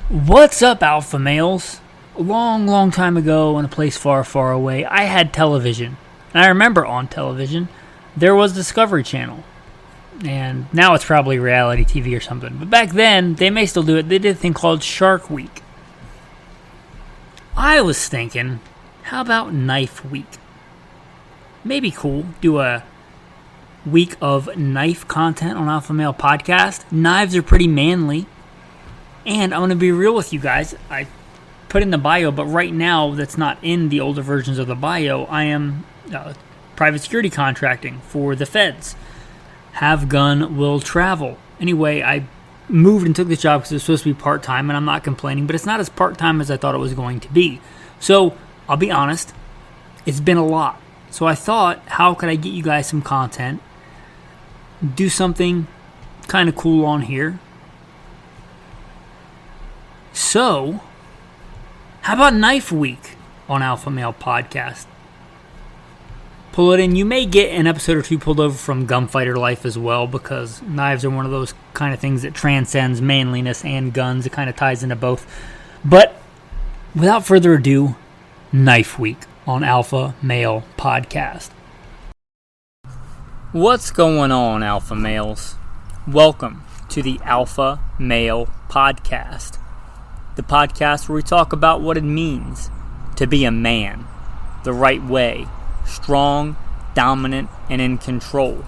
What's up, alpha males? A long time ago in a place far away, I had television. And I remember on television, there was Discovery Channel. And now it's probably reality TV or something. But back then, they may still do it. They did a thing called Shark Week. I was thinking, how about Knife Week? Maybe cool. Do a week of knife content on Alpha Male Podcast. Knives are pretty manly. And I'm going to be real with you guys. I put in the bio, but right now that's not in the older versions of the bio. I am private security contracting for the feds. Have gun, will travel. Anyway, I moved and took this job because it was supposed to be part-time, and I'm not complaining, but it's not as part-time as I thought it was going to be. So, I'll be honest, it's been a lot. So I thought, how could I get you guys some content? Do something kind of cool on here. So, how about Knife Week on Alpha Male Podcast? Pull it in. You may get an episode or two pulled over from gunfighter life as well, because knives are one of those kind of things that transcends manliness and guns. It kind of ties into both. But without further ado, Knife Week on Alpha Male Podcast. What's going on, Alpha Males? Welcome to the Alpha Male Podcast. The podcast where we talk about what it means to be a man, the right way, strong, dominant, and in control.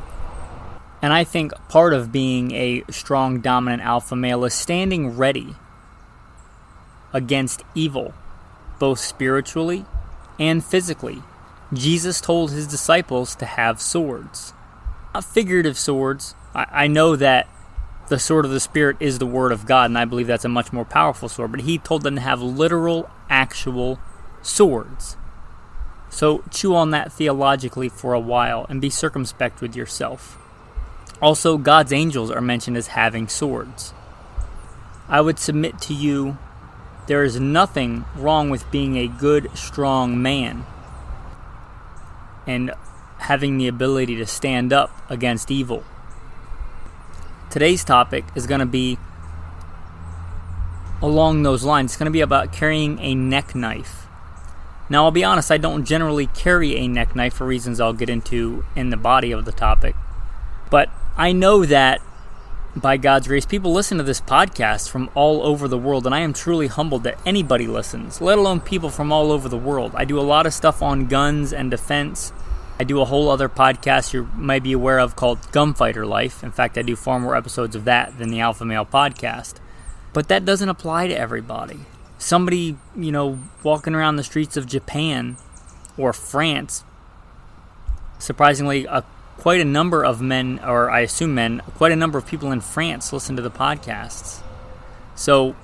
And I think part of being a strong, dominant alpha male is standing ready against evil, both spiritually and physically. Jesus told his disciples to have swords. Not figurative swords. I know that the sword of the Spirit is the Word of God, and I believe that's a much more powerful sword. But he told them to have literal, actual swords. So chew on that theologically for a while and be circumspect with yourself. Also, God's angels are mentioned as having swords. I would submit to you, there is nothing wrong with being a good, strong man and having the ability to stand up against evil. Today's topic is going to be along those lines. It's going to be about carrying a neck knife. Now, I'll be honest, I don't generally carry a neck knife for reasons I'll get into in the body of the topic. But I know that, by God's grace, people listen to this podcast from all over the world, and I am truly humbled that anybody listens, let alone people from all over the world. I do a lot of stuff on guns and defense. I do a whole other podcast you might be aware of called Gunfighter Life. In fact, I do far more episodes of that than the Alpha Male Podcast. But that doesn't apply to everybody. Somebody, walking around the streets of Japan or France, surprisingly, quite a number of men, or I assume men, quite a number of people in France listen to the podcasts. So,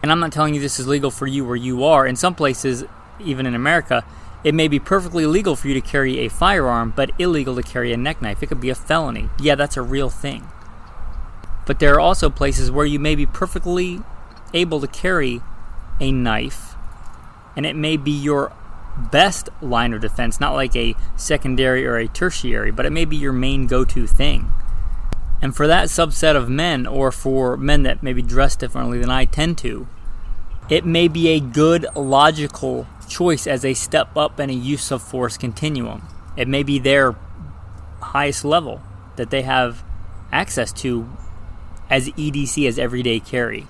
and I'm not telling you this is legal for you where you are. In some places, even in America, it may be perfectly legal for you to carry a firearm, but illegal to carry a neck knife. It could be a felony. Yeah, that's a real thing. But there are also places where you may be perfectly able to carry a knife, and it may be your best line of defense, not like a secondary or a tertiary, but it may be your main go-to thing. And for that subset of men, or for men that maybe dress differently than I tend to, it may be a good, logical choice as a step up in a use of force continuum. It may be their highest level that they have access to as EDC, as everyday carry.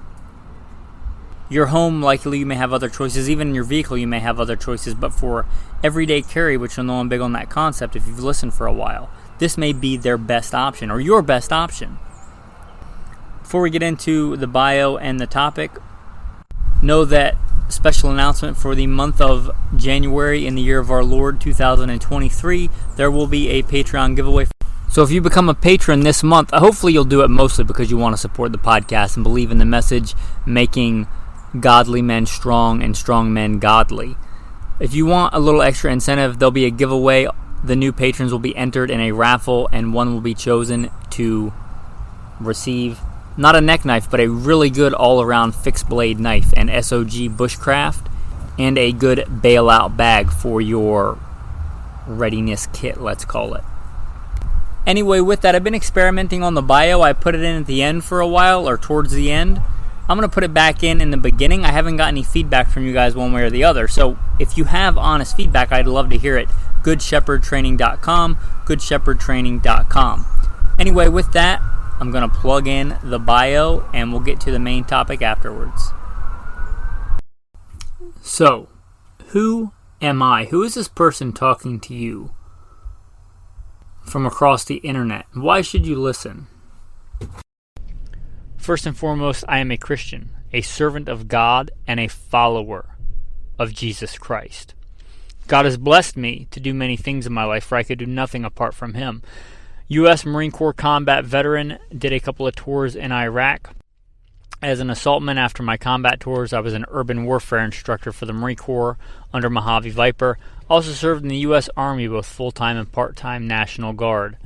Your home, likely you may have other choices. Even in your vehicle you may have other choices. But for everyday carry, which I know I'm big on that concept if you've listened for a while, this may be their best option, or your best option. Before we get into the bio and the topic, know that special announcement for the month of January in the year of our Lord 2023, there will be a Patreon giveaway. So if you become a patron this month, hopefully you'll do it mostly because you want to support the podcast and believe in the message, making godly men strong and strong men godly. If you want a little extra incentive, there'll be a giveaway. The new patrons will be entered in a raffle, and one will be chosen to receive not a neck knife, but a really good all-around fixed blade knife, an SOG bushcraft, and a good bailout bag for your readiness kit, let's call it. Anyway, with that, I've been experimenting on the bio. I put it in at the end for a while, or towards the end. I'm going to put it back in the beginning. I haven't got any feedback from you guys one way or the other. So if you have honest feedback, I'd love to hear it. goodshepherdtraining.com, goodshepherdtraining.com. Anyway, with that, I'm going to plug in the bio and we'll get to the main topic afterwards. So, who am I? Who is this person talking to you from across the internet? Why should you listen? First and foremost, I am a Christian, a servant of God, and a follower of Jesus Christ. God has blessed me to do many things in my life where I could do nothing apart from Him. U.S. Marine Corps combat veteran, did a couple of tours in Iraq. As an assaultman after my combat tours, I was an urban warfare instructor for the Marine Corps under Mojave Viper. Also served in the U.S. Army, both full-time and part-time National Guard.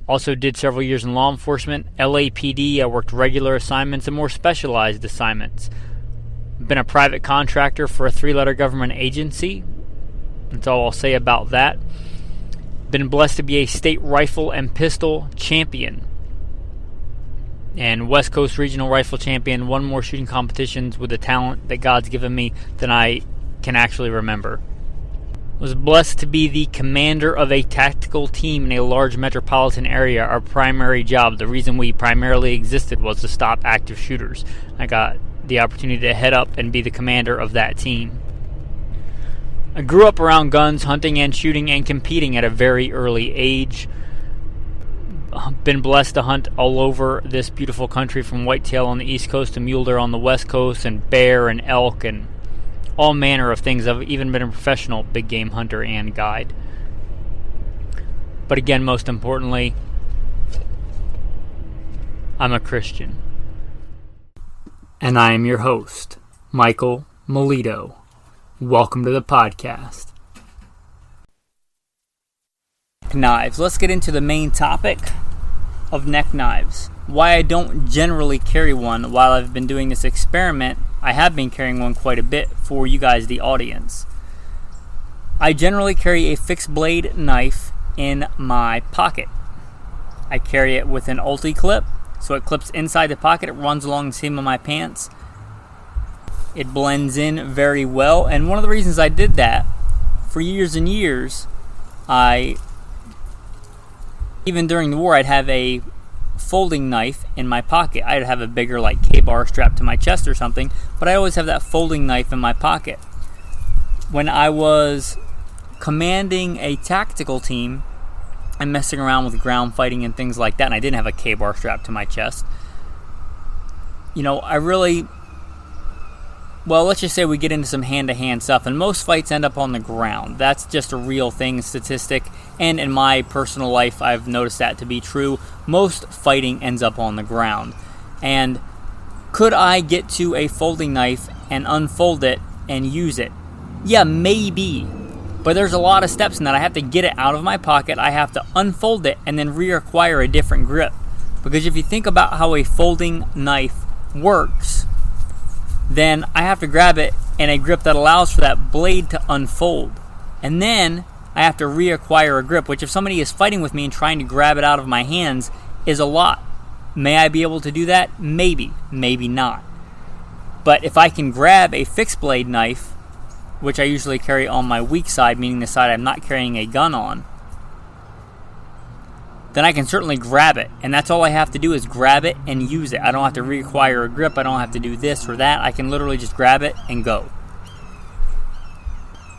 Also did several years in law enforcement, LAPD. I worked regular assignments and more specialized assignments. Been a private contractor for a 3-letter government agency. That's all I'll say about that. Been blessed to be a state rifle and pistol champion and West Coast Regional Rifle Champion. Won more shooting competitions with the talent that God's given me than I can actually remember. Was blessed to be the commander of a tactical team in a large metropolitan area. Our primary job, the reason we primarily existed, was to stop active shooters. I got the opportunity to head up and be the commander of that team. I grew up around guns, hunting and shooting and competing at a very early age. Been blessed to hunt all over this beautiful country, from whitetail on the East Coast to mule deer on the West Coast, and bear and elk and all manner of things. I've even been a professional big game hunter and guide. But again, most importantly, I'm a Christian. And I am your host, Michael Milito. Welcome to the podcast. Knives. Let's get into the main topic of neck knives. Why I don't generally carry one. While I've been doing this experiment, I have been carrying one quite a bit for you guys, the audience. I generally carry a fixed blade knife in my pocket. I carry it with an ulti clip, so it clips inside the pocket. It runs along the seam of my pants. It blends in very well, and one of the reasons I did that, for years and years, even during the war, I'd have a folding knife in my pocket. I'd have a bigger, like, K-bar strapped to my chest or something, but I always have that folding knife in my pocket. When I was commanding a tactical team and messing around with ground fighting and things like that, and I didn't have a K-bar strapped to my chest, let's just say we get into some hand-to-hand stuff, and most fights end up on the ground. That's just a real thing, statistic, and in my personal life, I've noticed that to be true. Most fighting ends up on the ground. And could I get to a folding knife and unfold it and use it? Yeah, maybe. But there's a lot of steps in that. I have to get it out of my pocket, I have to unfold it, and then reacquire a different grip. Because if you think about how a folding knife works, then I have to grab it in a grip that allows for that blade to unfold. And then I have to reacquire a grip, which if somebody is fighting with me and trying to grab it out of my hands is a lot. May I be able to do that? Maybe. Maybe not. But if I can grab a fixed blade knife, which I usually carry on my weak side, meaning the side I'm not carrying a gun on, then I can certainly grab it. And that's all I have to do is grab it and use it. I don't have to reacquire a grip. I don't have to do this or that. I can literally just grab it and go.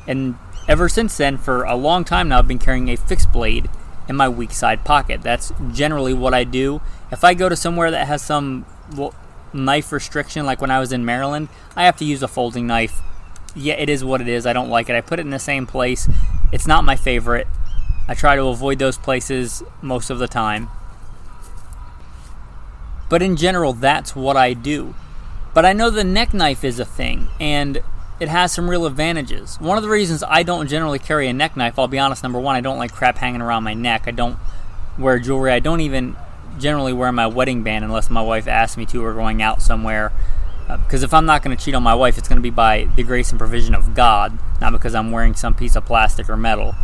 And ever since then, for a long time now, I've been carrying a fixed blade in my weak side pocket. That's generally what I do. If I go to somewhere that has some knife restriction, like when I was in Maryland, I have to use a folding knife. Yeah, it is what it is. I don't like it. I put it in the same place. It's not my favorite. I try to avoid those places most of the time. But in general, that's what I do. But I know the neck knife is a thing, and it has some real advantages. One of the reasons I don't generally carry a neck knife, I'll be honest, number one, I don't like crap hanging around my neck. I don't wear jewelry. I don't even generally wear my wedding band unless my wife asks me to or going out somewhere. Because if I'm not going to cheat on my wife, it's going to be by the grace and provision of God, not because I'm wearing some piece of plastic or metal.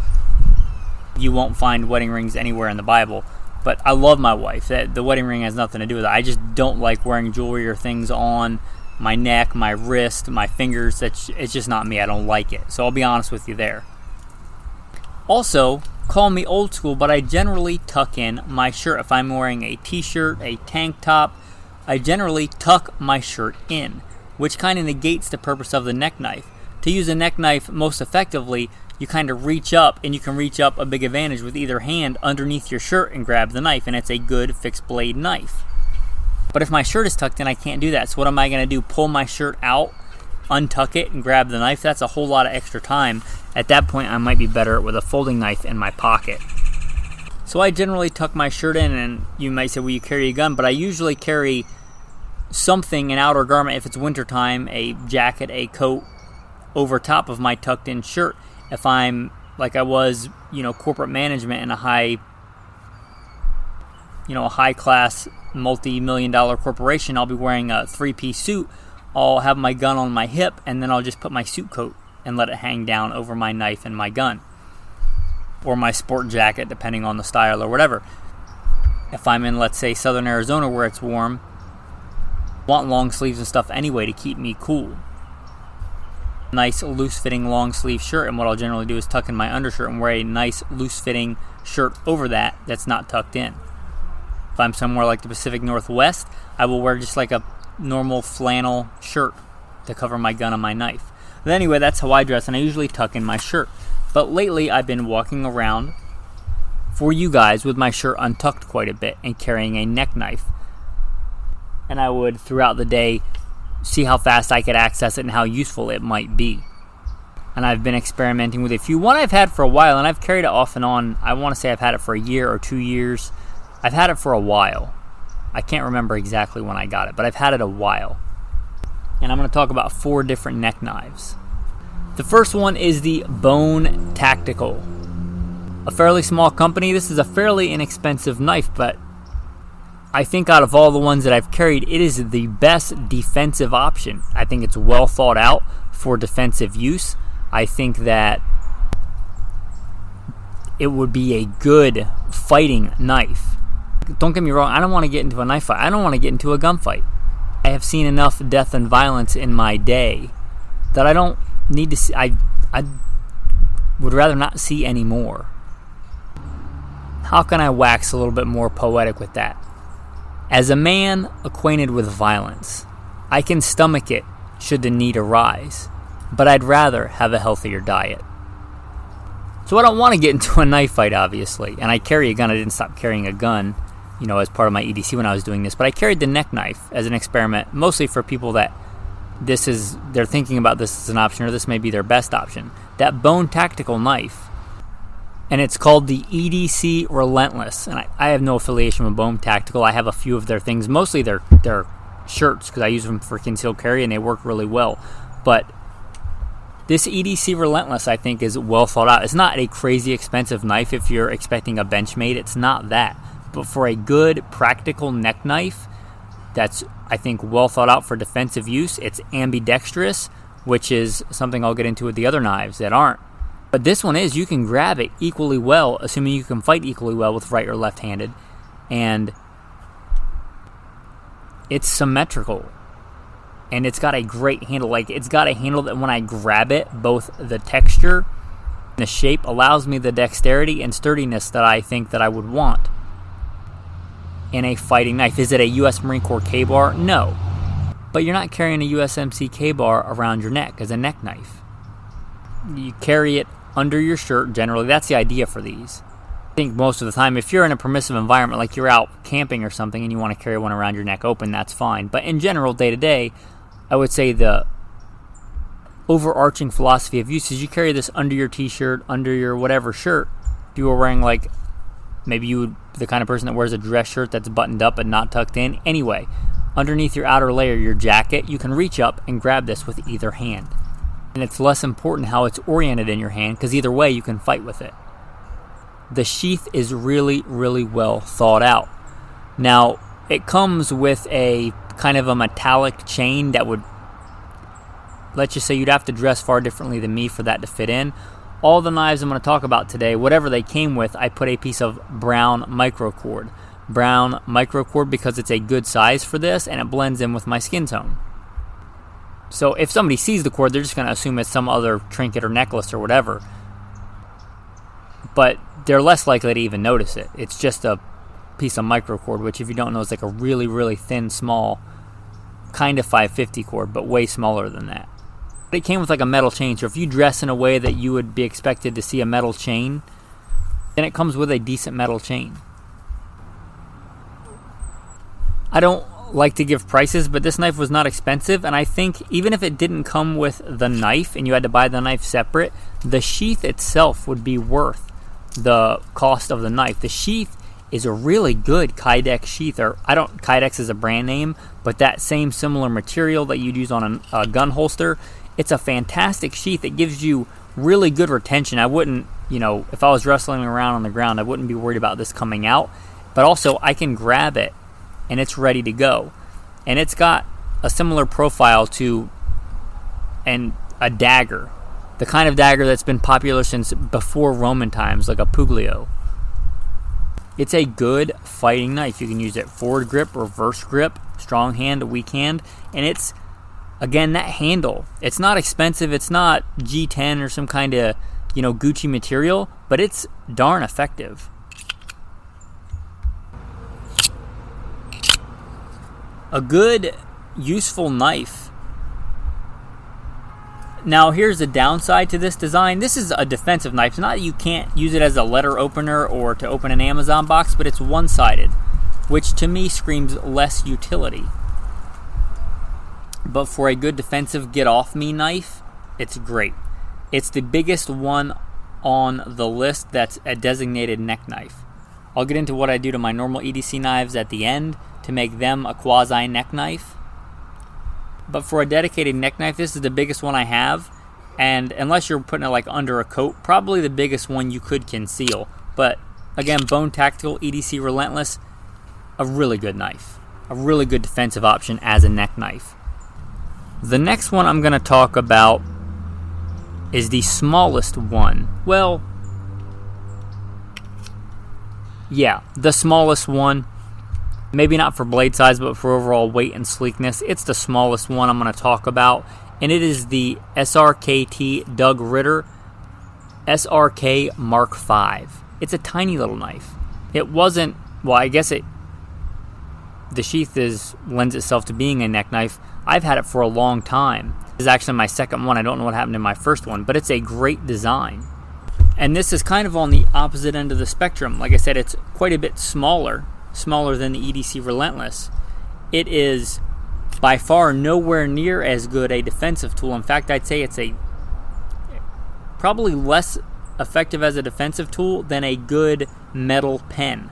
You won't find wedding rings anywhere in the Bible. But I love my wife. The wedding ring has nothing to do with it. I just don't like wearing jewelry or things on my neck, my wrist, my fingers. It's just not me. I don't like it. So I'll be honest with you there. Also, call me old school, but I generally tuck in my shirt. If I'm wearing a t-shirt, a tank top, I generally tuck my shirt in, which kind of negates the purpose of the neck knife. To use a neck knife most effectively, you kind of reach up, and you can reach up a big advantage with either hand underneath your shirt and grab the knife, and it's a good fixed blade knife. But if my shirt is tucked in, I can't do that. So what am I going to do? Pull my shirt out, untuck it, and grab the knife? That's a whole lot of extra time. At that point, I might be better with a folding knife in my pocket. So I generally tuck my shirt in, and you might say, well, you carry a gun, but I usually carry something, an outer garment, if it's wintertime, a jacket, a coat, over top of my tucked in shirt. If I'm, like I was, corporate management in a high class, multi-million-dollar corporation, I'll be wearing a 3-piece suit. I'll have my gun on my hip, and then I'll just put my suit coat and let it hang down over my knife and my gun. Or my sport jacket, depending on the style or whatever. If I'm in, let's say, southern Arizona where it's warm, I want long sleeves and stuff anyway to keep me cool. Nice loose-fitting long sleeve shirt, and what I'll generally do is tuck in my undershirt and wear a nice loose-fitting shirt over that's not tucked in. If I'm somewhere like the Pacific Northwest, I will wear just like a normal flannel shirt to cover my gun and my knife. But anyway, that's how I dress, and I usually tuck in my shirt. But lately, I've been walking around for you guys with my shirt untucked quite a bit and carrying a neck knife. And I would, throughout the day, see how fast I could access it and how useful it might be. And I've been experimenting with a few. One I've had for a while, and I've carried it off and on. I want to say I've had it for a year or 2 years. I've had it for a while. I can't remember exactly when I got it, but I've had it a while. And I'm going to talk about 4 different neck knives. The first one is the Bone Tactical. A fairly small company. This is a fairly inexpensive knife, but I think out of all the ones that I've carried, it is the best defensive option. I think it's well thought out for defensive use. I think that it would be a good fighting knife. Don't get me wrong, I don't want to get into a knife fight. I don't want to get into a gunfight. I have seen enough death and violence in my day that I don't need to see. I would rather not see any more. How can I wax a little bit more poetic with that? As a man acquainted with violence, I can stomach it should the need arise, but I'd rather have a healthier diet. So I don't want to get into a knife fight, obviously, and I carry a gun. I didn't stop carrying a gun, as part of my EDC when I was doing this, but I carried the neck knife as an experiment, mostly for people that they're thinking about this as an option, or this may be their best option. That Bone Tactical knife, and it's called the EDC Relentless, and I have no affiliation with Bone Tactical. I have a few of their things, mostly their shirts, because I use them for concealed carry, and they work really well. But this EDC Relentless, I think, is well thought out. It's not a crazy expensive knife if you're expecting a Benchmade. It's not that. But for a good, practical neck knife that's, I think, well thought out for defensive use, it's ambidextrous, which is something I'll get into with the other knives that aren't. But this one you can grab it equally well, assuming you can fight equally well with right or left-handed. And it's symmetrical. And it's got a great handle. It's got a handle that when I grab it, both the texture and the shape allows me the dexterity and sturdiness that I think that I would want in a fighting knife. Is it a U.S. Marine Corps K-bar? No. But you're not carrying a USMC K-bar around your neck as a neck knife. You carry it under your shirt, generally. That's the idea for these. I think most of the time, if you're in a permissive environment, like you're out camping or something and you want to carry one around your neck open, that's fine. But in general, day to day, I would say the overarching philosophy of use is you carry this under your t-shirt, under your whatever shirt. If you were wearing, maybe you would the kind of person that wears a dress shirt that's buttoned up and not tucked in. Anyway, underneath your outer layer, your jacket, you can reach up and grab this with either hand. And it's less important how it's oriented in your hand, because either way you can fight with it. The sheath is really, really well thought out. Now, it comes with a kind of a metallic chain that would, let's just say you'd have to dress far differently than me for that to fit in. all the knives I'm going to talk about today, whatever they came with, I put a piece of brown microcord. Brown microcord because it's a good size for this and it blends in with my skin tone. So if somebody sees the cord, they're just going to assume it's some other trinket or necklace or whatever. But they're less likely to even notice it. It's just a piece of microcord, which if you don't know is like a really, really thin, small, kind of 550 cord, but way smaller than that. It came with like a metal chain, so if you dress in a way that you would be expected to see a metal chain, then it comes with a decent metal chain. I don't like to give prices, but this knife was not expensive, and I think even if it didn't come with the knife and you had to buy the knife separate, the sheath itself would be worth the cost of the knife. The sheath is a really good Kydex sheath, or Kydex is a brand name, but that same similar material that you'd use on a gun holster, it's a fantastic sheath. It gives you really good retention. I wouldn't, if I was wrestling around on the ground, I wouldn't be worried about this coming out, but also I can grab it and it's ready to go. And it's got a similar profile to a dagger, the kind of dagger that's been popular since before Roman times, like a puglio. It's a good fighting knife. You can use it forward grip, reverse grip, strong hand, weak hand, and it's, again, that handle. It's not expensive. It's not G10 or some kind of, Gucci material, but it's darn effective. A good, useful knife. Now, here's the downside to this design. This is a defensive knife. It's not that you can't use it as a letter opener or to open an Amazon box, but it's one-sided, which to me screams less utility. But for a good defensive get-off-me knife, it's great. It's the biggest one on the list that's a designated neck knife. I'll get into what I do to my normal EDC knives at the end to make them a quasi neck knife. But for a dedicated neck knife, this is the biggest one I have. And unless you're putting it like under a coat, probably the biggest one you could conceal. But again, Bone Tactical EDC Relentless, a really good knife. A really good defensive option as a neck knife. The next one I'm going to talk about is the smallest one. Well, yeah, the smallest one. Maybe not for blade size, but for overall weight and sleekness. It's the smallest one I'm going to talk about, and it is the SRKT Doug Ritter SRK Mark V. It's a tiny little knife. It wasn't, well, I guess the sheath lends itself to being a neck knife. I've had it for a long time. This is actually my second one. I don't know what happened in my first one, but it's a great design. And this is kind of on the opposite end of the spectrum. Like I said, it's quite a bit smaller than the EDC Relentless. It is by far nowhere near as good a defensive tool. In fact, I'd say it's probably less effective as a defensive tool than a good metal pen.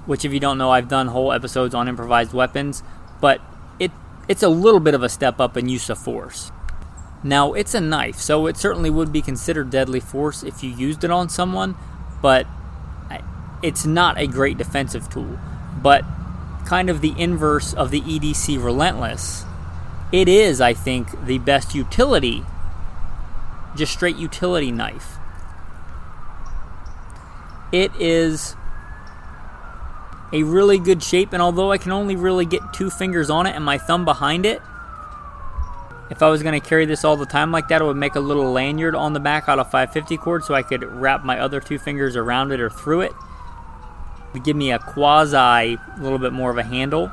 Which, if you don't know, I've done whole episodes on improvised weapons, but it's a little bit of a step up in use of force. Now, it's a knife, so it certainly would be considered deadly force if you used it on someone, but it's not a great defensive tool. But kind of the inverse of the EDC Relentless, it is, I think, the best utility, just straight utility knife. It is a really good shape, and although I can only really get 2 fingers on it and my thumb behind it, if I was going to carry this all the time like that, I would make a little lanyard on the back out of 550 cord so I could wrap my other 2 fingers around it or through it. It would give me a quasi, little bit more of a handle.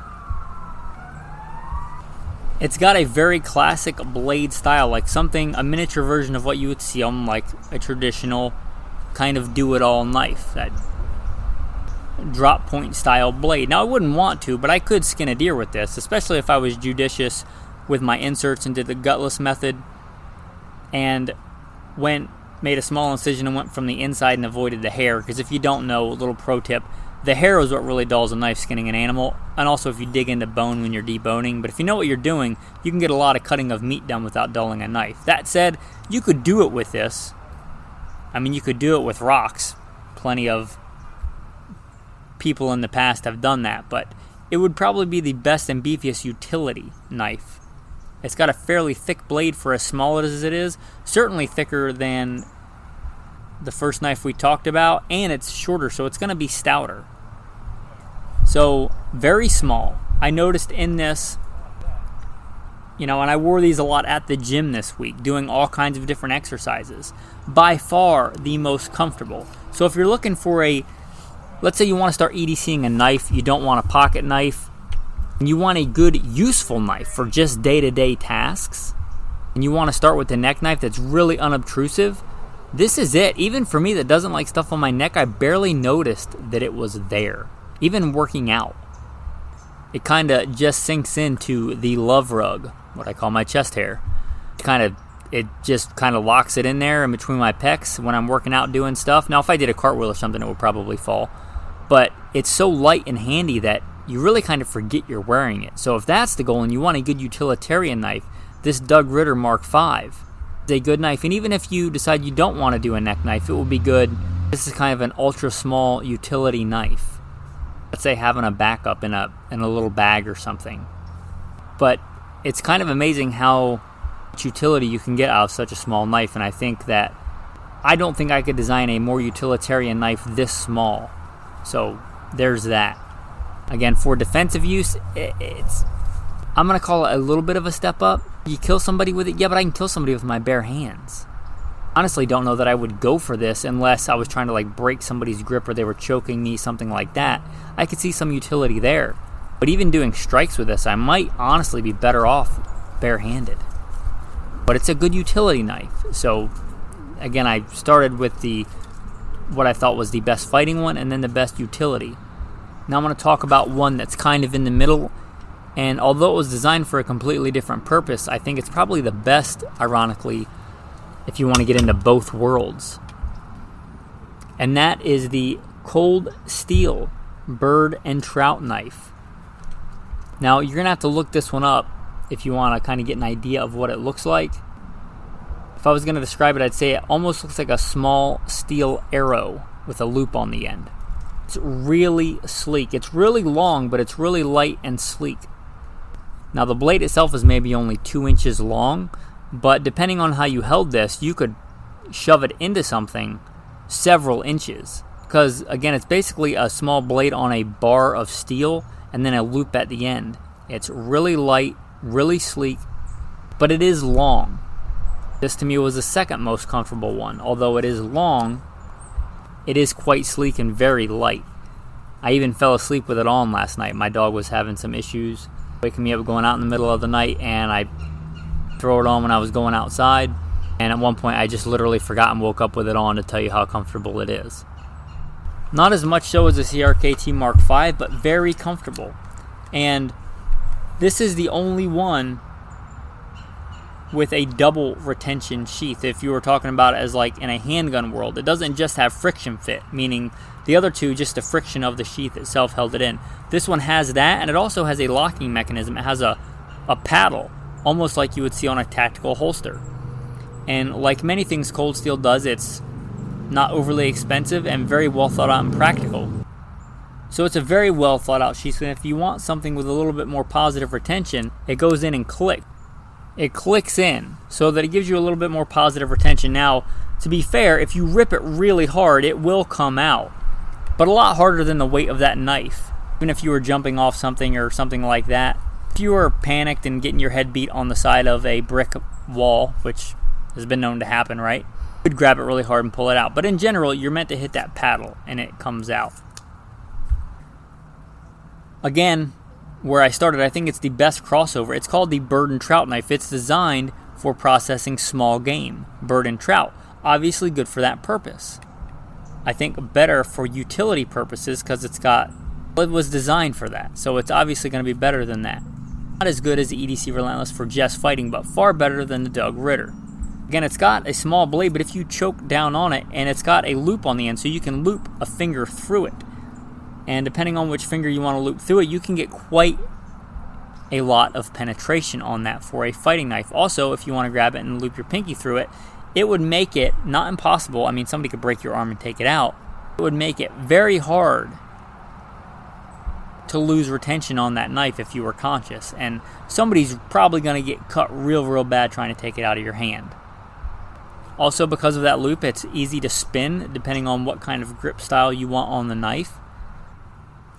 It's got a very classic blade style, like a miniature version of what you would see on like a traditional kind of do-it-all knife, that drop point style blade. Now, I wouldn't want to, but I could skin a deer with this, especially if I was judicious with my inserts and did the gutless method and made a small incision and went from the inside and avoided the hair. Because if you don't know, a little pro tip, the hair is what really dulls a knife skinning an animal, and also if you dig into bone when you're deboning. But if you know what you're doing, you can get a lot of cutting of meat done without dulling a knife. That said, you could do it with this. I mean, you could do it with rocks. Plenty of people in the past have done that, but it would probably be the best and beefiest utility knife It's got a fairly thick blade for as small as it is, certainly thicker than the first knife we talked about, and it's shorter, so it's going to be stouter. So very small. I noticed in this, and I wore these a lot at the gym this week, doing all kinds of different exercises. By far the most comfortable. So if you're looking for let's say you want to start EDCing a knife, you don't want a pocket knife, and you want a good, useful knife for just day-to-day tasks, and you want to start with the neck knife that's really unobtrusive, this is it. Even for me that doesn't like stuff on my neck, I barely noticed that it was there. Even working out. It kind of just sinks into the love rug, what I call my chest hair. It just kind of locks it in there in between my pecs when I'm working out doing stuff. Now, if I did a cartwheel or something, it would probably fall. But it's so light and handy that you really kind of forget you're wearing it. So if that's the goal and you want a good utilitarian knife, this Doug Ritter Mark V is a good knife. And even if you decide you don't want to do a neck knife, it will be good. This is kind of an ultra small utility knife. Let's say having a backup in a little bag or something. But it's kind of amazing how much utility you can get out of such a small knife, and I don't think I could design a more utilitarian knife this small. So there's that. Again, for defensive use, I'm going to call it a little bit of a step up. You kill somebody with it? Yeah, but I can kill somebody with my bare hands. Honestly, don't know that I would go for this unless I was trying to break somebody's grip or they were choking me, something like that. I could see some utility there. But even doing strikes with this, I might honestly be better off barehanded. But it's a good utility knife. So, again, I started with what I thought was the best fighting one and then the best utility. Now I'm going to talk about one that's kind of in the middle. And although it was designed for a completely different purpose, I think it's probably the best, ironically, if you want to get into both worlds. And that is the Cold Steel Bird and Trout Knife. Now, you're going to have to look this one up if you want to kind of get an idea of what it looks like. If I was going to describe it, I'd say it almost looks like a small steel arrow with a loop on the end. It's really sleek. It's really long, but it's really light and sleek. Now, the blade itself is maybe only 2 inches long, but depending on how you held this, you could shove it into something several inches. Because, again, it's basically a small blade on a bar of steel and then a loop at the end. It's really light, really sleek, but it is long. This to me was the second most comfortable one. Although it is long, it is quite sleek and very light. I even fell asleep with it on last night. My dog was having some issues, waking me up going out in the middle of the night, and I throw it on when I was going outside. And at one point I just literally forgot and woke up with it on to tell you how comfortable it is. Not as much so as the CRKT Mark V, but very comfortable. And this is the only one with a double retention sheath. If you were talking about it as in a handgun world, it doesn't just have friction fit, meaning the other two, just the friction of the sheath itself held it in. This one has that, and it also has a locking mechanism. It has a paddle, almost like you would see on a tactical holster. And like many things Cold Steel does, it's not overly expensive and very well thought out and practical. So it's a very well thought out sheath, and if you want something with a little bit more positive retention, it goes in and clicks. It clicks in so that it gives you a little bit more positive retention. Now, to be fair, if you rip it really hard, it will come out, but a lot harder than the weight of that knife. Even if you were jumping off something or something like that, if you were panicked and getting your head beat on the side of a brick wall, which has been known to happen, right? You could grab it really hard and pull it out. But in general, you're meant to hit that paddle and it comes out. Again, where I started, I think it's the best crossover. It's called the Bird and Trout Knife. It's designed for processing small game, bird and trout. Obviously good for that purpose. I think better for utility purposes because it was designed for that. So it's obviously going to be better than that. Not as good as the EDC Relentless for just fighting, but far better than the Doug Ritter. Again, it's got a small blade, but if you choke down on it, and it's got a loop on the end, so you can loop a finger through it. And depending on which finger you want to loop through it, you can get quite a lot of penetration on that for a fighting knife. Also, if you want to grab it and loop your pinky through it, it would make it not impossible. I mean, somebody could break your arm and take it out. It would make it very hard to lose retention on that knife if you were conscious, and somebody's probably going to get cut real bad trying to take it out of your hand. Also, because of that loop, it's easy to spin depending on what kind of grip style you want on the knife,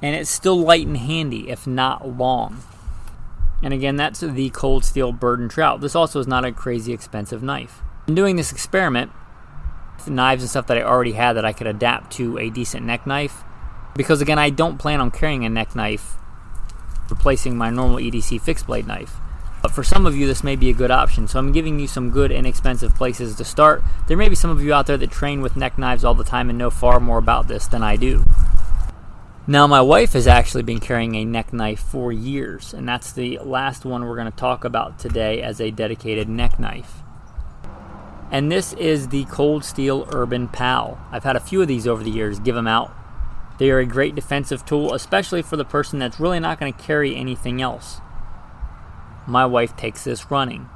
and it's still light and handy if not long. And again, that's the Cold Steel Bird and Trout. This also is not a crazy expensive knife. In doing this experiment, the knives and stuff that I already had that I could adapt to a decent neck knife, because again, I don't plan on carrying a neck knife replacing my normal EDC fixed blade knife. But for some of you, this may be a good option, so I'm giving you some good inexpensive places to start. There may be some of you out there that train with neck knives all the time and know far more about this than I do. Now, my wife has actually been carrying a neck knife for years, and that's the last one we're going to talk about today as a dedicated neck knife. And this is the Cold Steel Urban Pal. I've had a few of these over the years, give them out. They are a great defensive tool, especially for the person that's really not going to carry anything else. My wife takes this running.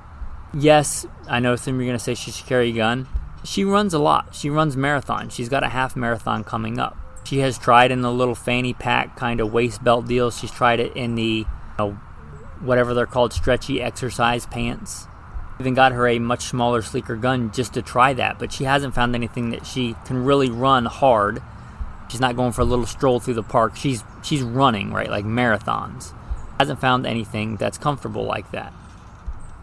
Yes, I know some of you are going to say she should carry a gun. She runs a lot. She runs marathons. She's got a half marathon coming up. She has tried in the little fanny pack kind of waist belt deal. She's tried it in the, whatever they're called, stretchy exercise pants. Even got her a much smaller, sleeker gun just to try that, but she hasn't found anything that she can really run hard. She's not going for a little stroll through the park. She's running, right, like marathons. Hasn't found anything that's comfortable like that.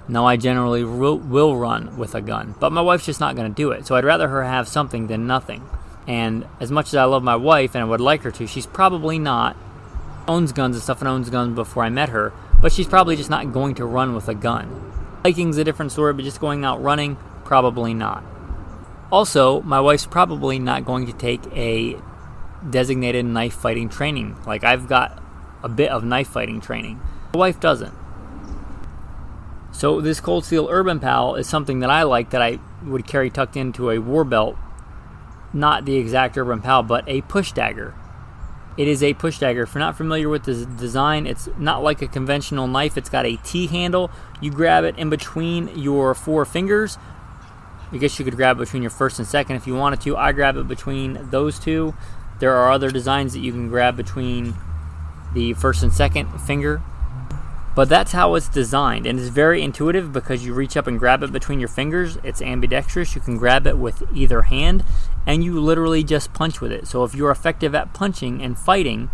Now, I generally will run with a gun, but my wife's just not going to do it, so I'd rather her have something than nothing. And as much as I love my wife and I would like her to, she's probably not, owns guns and stuff and owns guns before I met her, but she's probably just not going to run with a gun. Hiking's a different story, but just going out running, probably not. Also, my wife's probably not going to take a designated knife fighting training. Like, I've got a bit of knife fighting training. My wife doesn't. So this Cold Steel Urban Pal is something that I like, that I would carry tucked into a war belt. Not the exact Urban Pal, but a push dagger. It is a push dagger. If you're not familiar with the design, it's not like a conventional knife. It's got a T-handle. You grab it in between your four fingers. I guess you could grab it between your first and second if you wanted to. I grab it between those two. There are other designs that you can grab between the first and second finger. But that's how it's designed, and it's very intuitive because you reach up and grab it between your fingers. It's ambidextrous. You can grab it with either hand, and you literally just punch with it. So if you're effective at punching and fighting,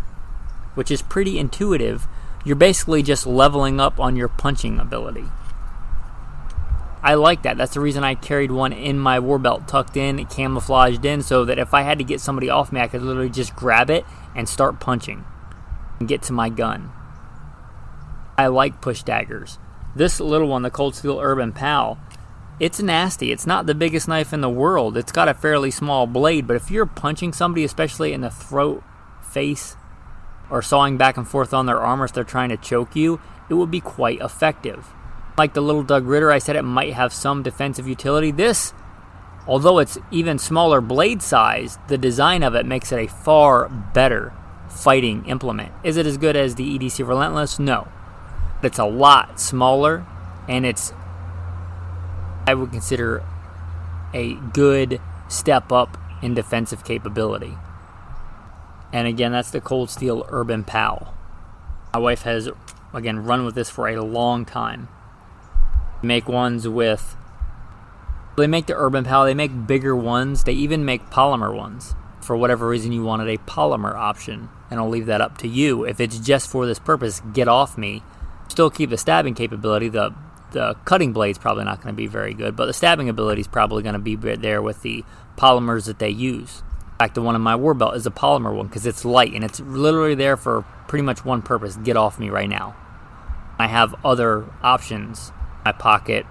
which is pretty intuitive, you're basically just leveling up on your punching ability. I like that. That's the reason I carried one in my war belt, tucked in, camouflaged in, so that if I had to get somebody off me, I could literally just grab it and start punching and get to my gun. I like push daggers. This little one, the Cold Steel Urban Pal, it's nasty. It's not the biggest knife in the world. It's got a fairly small blade, but if you're punching somebody, especially in the throat, face, or sawing back and forth on their arm, or if they're trying to choke you, it would be quite effective. Like the little Doug Ritter, I said it might have some defensive utility. This, although it's even smaller blade size, the design of it makes it a far better fighting implement. Is it as good as the EDC Relentless? No. It's a lot smaller, and it's, I would consider, a good step up in defensive capability. And again, that's the Cold Steel Urban Pal. My wife has, again, run with this for a long time. They make ones with, they make the Urban Pal, they make bigger ones, they even make polymer ones. For whatever reason you wanted a polymer option, and I'll leave that up to you. If it's just for this purpose, get off me. Still keep the stabbing capability. The cutting blade's probably not going to be very good, but the stabbing ability is probably going to be there with the polymers that they use. In fact, the one in my war belt is a polymer one because it's light, and it's literally there for pretty much one purpose: get off me right now. I have other options in my pocket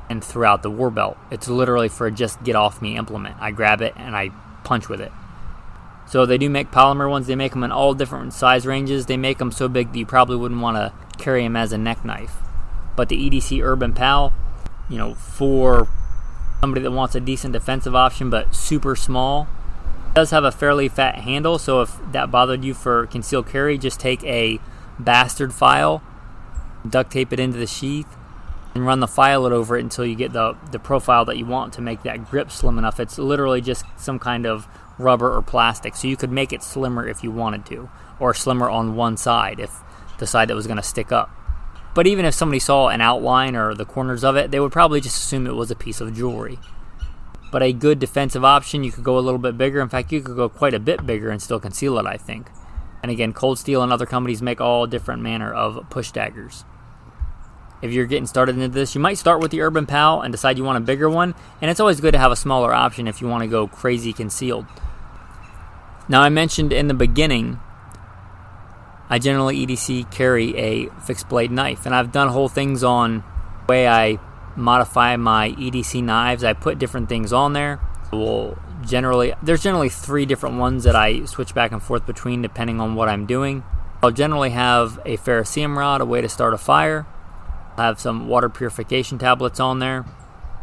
and throughout the war belt. It's literally for a just get off me implement. I grab it and I punch with it. So they do make polymer ones. They make them in all different size ranges. They make them so big that you probably wouldn't want to carry them as a neck knife. But the EDC Urban Pal, for somebody that wants a decent defensive option but super small, it does have a fairly fat handle. So if that bothered you for concealed carry, just take a bastard file, duct tape it into the sheath, and run the filet over it until you get the profile that you want to make that grip slim enough. It's literally just some kind of rubber or plastic, so you could make it slimmer if you wanted to, or slimmer on one side, if the side that was going to stick up. But even if somebody saw an outline or the corners of it, they would probably just assume it was a piece of jewelry. But a good defensive option, you could go a little bit bigger. In fact, you could go quite a bit bigger and still conceal it, I think. And again, Cold Steel and other companies make all different manner of push daggers. If you're getting started into this, you might start with the Urban Pal and decide you want a bigger one. And it's always good to have a smaller option if you want to go crazy concealed. Now, I mentioned in the beginning, I generally EDC carry a fixed blade knife. And I've done whole things on the way I modify my EDC knives. I put different things on there. There's generally 3 different ones that I switch back and forth between depending on what I'm doing. I'll generally have a ferrocerium rod, a way to start a fire. I'll have some water purification tablets on there,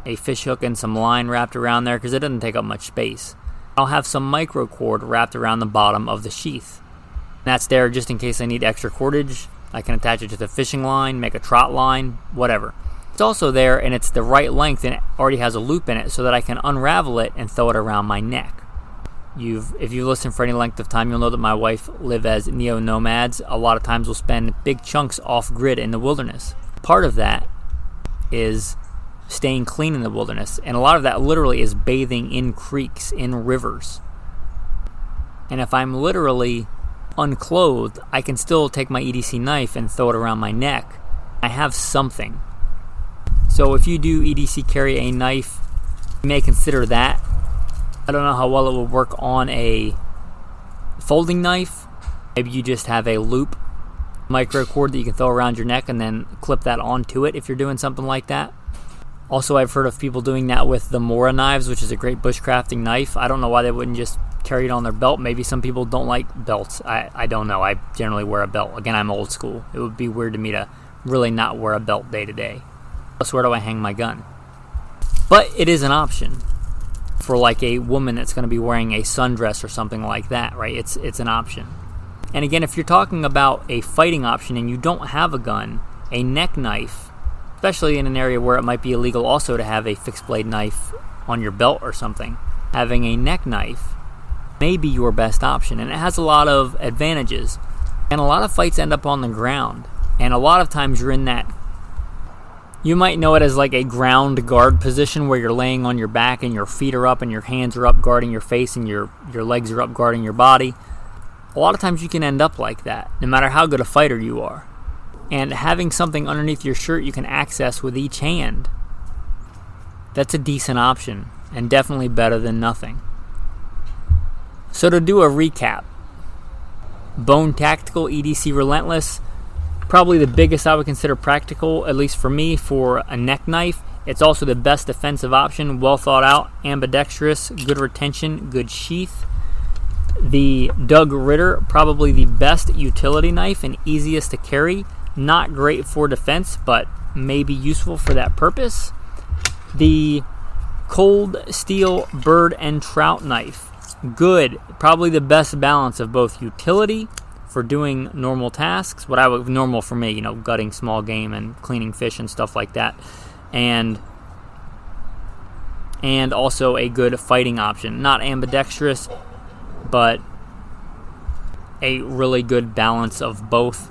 a fish hook and some line wrapped around there because it doesn't take up much space. I'll have some micro cord wrapped around the bottom of the sheath. That's there just in case I need extra cordage. I can attach it to the fishing line, make a trot line, whatever. It's also there and it's the right length and it already has a loop in it so that I can unravel it and throw it around my neck. If you've listened for any length of time, you'll know that my wife live as neo-nomads. A lot of times we'll spend big chunks off-grid in the wilderness. Part of that is staying clean in the wilderness, and a lot of that literally is bathing in creeks, in rivers. And if I'm literally unclothed, I can still take my EDC knife and throw it around my neck. I have something. So if you do EDC carry a knife, you may consider that. I don't know how well it would work on a folding knife. Maybe you just have a loop micro cord that you can throw around your neck and then clip that onto it if you're doing something like that. Also, I've heard of people doing that with the Mora knives, which is a great bushcrafting knife. I don't know why they wouldn't just carry it on their belt. Maybe some people don't like belts. I don't know. I generally wear a belt. Again, I'm old school. It would be weird to me to really not wear a belt day to day. Plus, where do I hang my gun? But it is an option for like a woman that's going to be wearing a sundress or something like that, right? It's an option. And again, if you're talking about a fighting option and you don't have a gun, a neck knife, especially in an area where it might be illegal also to have a fixed blade knife on your belt or something, having a neck knife may be your best option. And it has a lot of advantages. And a lot of fights end up on the ground. And a lot of times you're in that, you might know it as like a ground guard position where you're laying on your back and your feet are up and your hands are up guarding your face and your legs are up guarding your body. A lot of times you can end up like that, no matter how good a fighter you are. And having something underneath your shirt you can access with each hand, that's a decent option and definitely better than nothing. So to do a recap, Bone Tactical EDC Relentless, probably the biggest I would consider practical, at least for me, for a neck knife. It's also the best defensive option, well thought out, ambidextrous, good retention, good sheath. The Doug Ritter, probably the best utility knife and easiest to carry. Not great for defense, but may be useful for that purpose. The Cold Steel Bird and Trout knife. Good. Probably the best balance of both utility for doing normal tasks, what I would normal for me, gutting small game and cleaning fish and stuff like that. And also a good fighting option. Not ambidextrous, but a really good balance of both.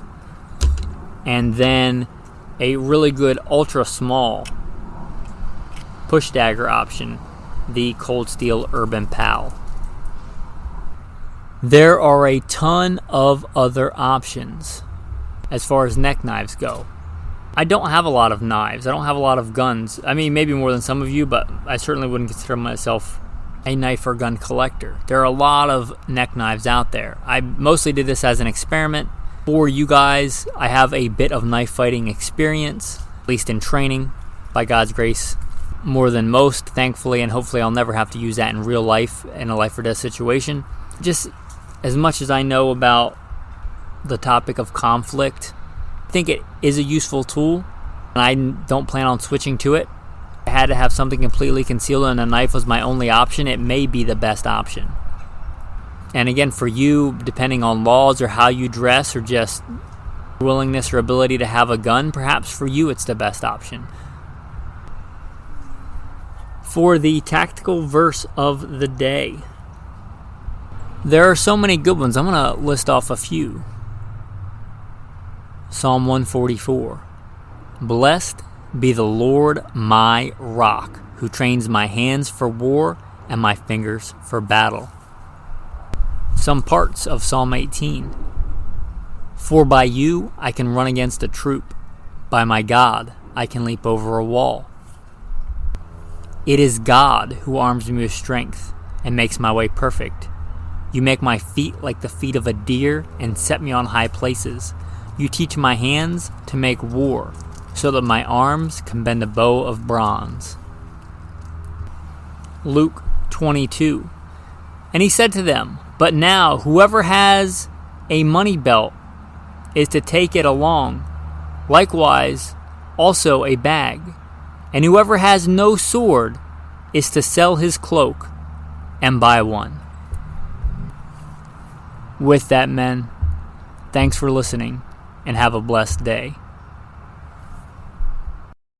And then a really good ultra small push dagger option, the Cold Steel Urban Pal. There are a ton of other options as far as neck knives go. I don't have a lot of knives. I don't have a lot of guns. I mean, maybe more than some of you, but I certainly wouldn't consider myself a knife or gun collector. There are a lot of neck knives out there. I mostly did this as an experiment for you guys. I have a bit of knife fighting experience, at least in training, by God's grace, more than most, thankfully, and hopefully I'll never have to use that in real life, in a life or death situation. Just as much as I know about the topic of conflict, I think it is a useful tool, and I don't plan on switching to it. If I had to have something completely concealed and a knife was my only option, it may be the best option. And again, for you, depending on laws or how you dress or just willingness or ability to have a gun, perhaps for you it's the best option. For the tactical verse of the day, There are so many good ones. I'm going to list off a few. Psalm 144. Blessed be the Lord my rock, who trains my hands for war and my fingers for battle. Some parts of Psalm 18. For by you I can run against a troop. By my God I can leap over a wall. It is God who arms me with strength and makes my way perfect. You make my feet like the feet of a deer and set me on high places. You teach my hands to make war, so that my arms can bend a bow of bronze. Luke 22. And he said to them, But now whoever has a money belt is to take it along, likewise also a bag. And whoever has no sword is to sell his cloak and buy one. With that, men, thanks for listening and have a blessed day.